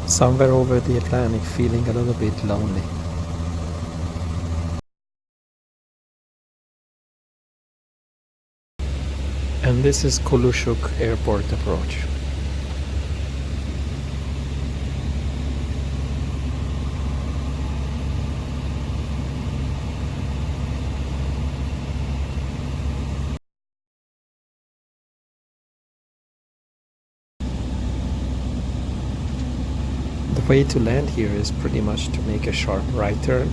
Somewhere over the Atlantic, feeling a little bit lonely. And this is Kulusuk airport approach. The way to land here is pretty much to make a sharp right turn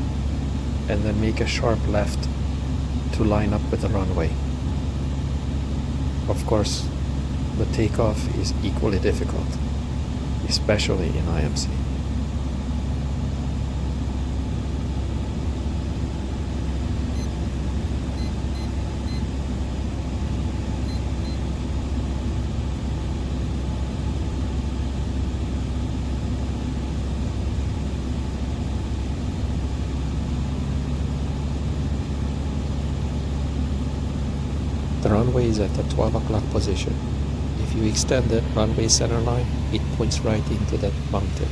and then make a sharp left to line up with the runway. Of course, the takeoff is equally difficult, especially in IMC. The runway is at the 12 o'clock position. If you extend the runway center line, it points right into that mountain.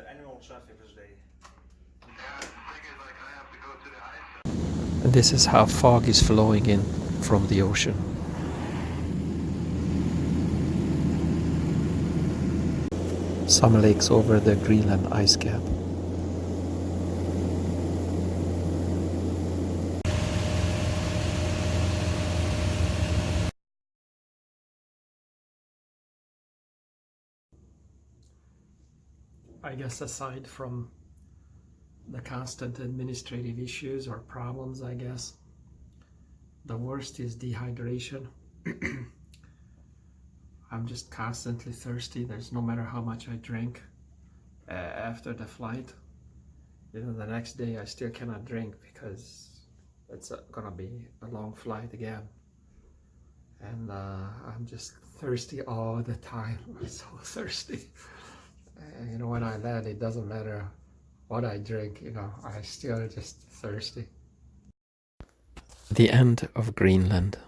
Animal traffic today. And this is how fog is flowing in from the ocean. Some lakes over the Greenland ice cap. I guess aside from the constant administrative issues or problems, I guess the worst is dehydration. I'm just constantly thirsty. There's no matter how much I drink after the flight. You know, the next day I still cannot drink because it's gonna be a long flight again. And I'm just thirsty all the time. I'm so thirsty. You know, when I land, it doesn't matter what I drink, you know, I still just thirsty. The end of Greenland.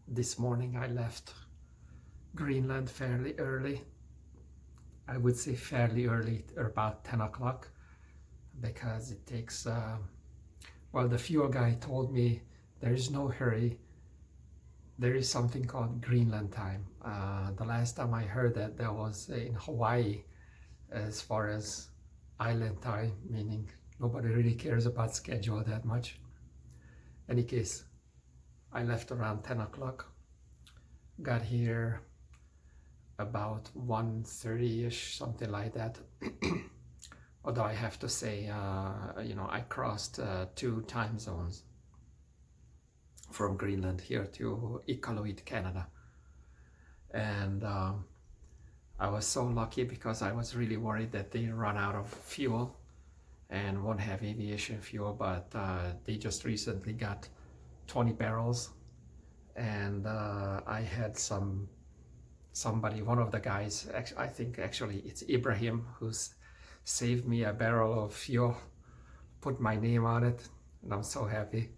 This morning I left Greenland fairly early. I would say fairly early, or about 10 o'clock, because it takes, well, the fuel guy told me there is no hurry. There is something called Greenland time. The last time I heard that, that was in Hawaii, as far as island time, meaning nobody really cares about schedule that much. Any case, I left around 10 o'clock, got here about 1:30ish, something like that. Although I have to say, you know, I crossed 2 time zones from Greenland here to Iqaluit, Canada. And I was so lucky because I was really worried that they run out of fuel and won't have aviation fuel, but they just recently got 20 barrels, and I had somebody, one of the guys, I think actually it's Ibrahim, who's saved me a barrel of fuel, put my name on it, and I'm so happy.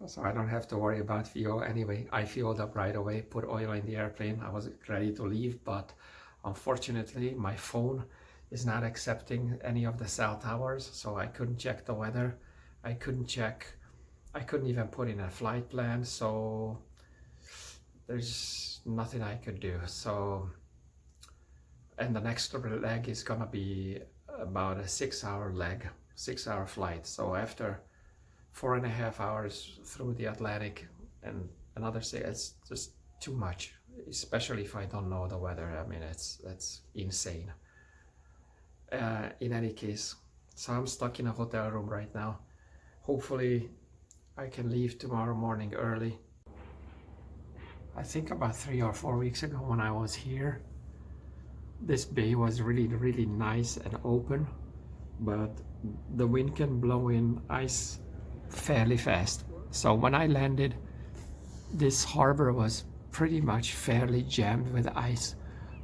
So I don't have to worry about fuel. Anyway, I fueled up right away, put oil in the airplane. I was ready to leave, but unfortunately my phone is not accepting any of the cell towers, so I couldn't check the weather. I couldn't even put in a flight plan, so there's nothing I could do. So, and the next leg is gonna be about a 6-hour leg, 6-hour flight. So after 4.5 hours through the Atlantic and another 6, it's just too much, especially if I don't know the weather. I mean, that's insane. In any case, so I'm stuck in a hotel room right now. Hopefully I can leave tomorrow morning early. I think about 3 or 4 weeks ago when I was here, this bay was really nice and open, but the wind can blow in ice fairly fast. So when I landed, this harbor was pretty much fairly jammed with ice.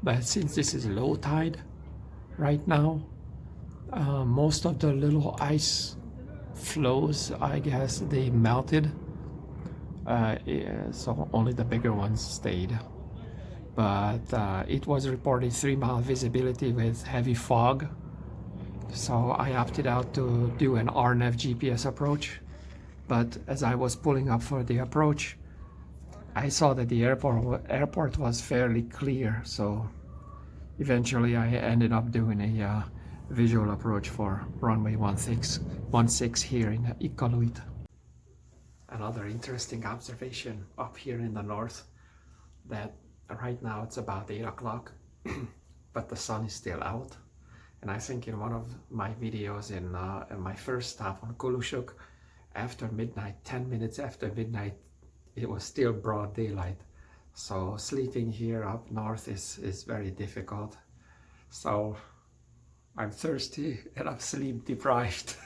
But since this is low tide right now, most of the little ice floes, I guess, they melted. So only the bigger ones stayed. But it was reported 3-mile visibility with heavy fog. So I opted out to do an RNAV GPS approach. But as I was pulling up for the approach, I saw that the airport was fairly clear. So eventually I ended up doing a visual approach for runway 16 here in Iqaluit. Another interesting observation up here in the north, that right now it's about 8 o'clock, but the sun is still out. And I think in one of my videos in my first stop on Kulusuk, after midnight, 10 minutes after midnight, it was still broad daylight. So sleeping here up north is very difficult. So I'm thirsty and I'm sleep deprived.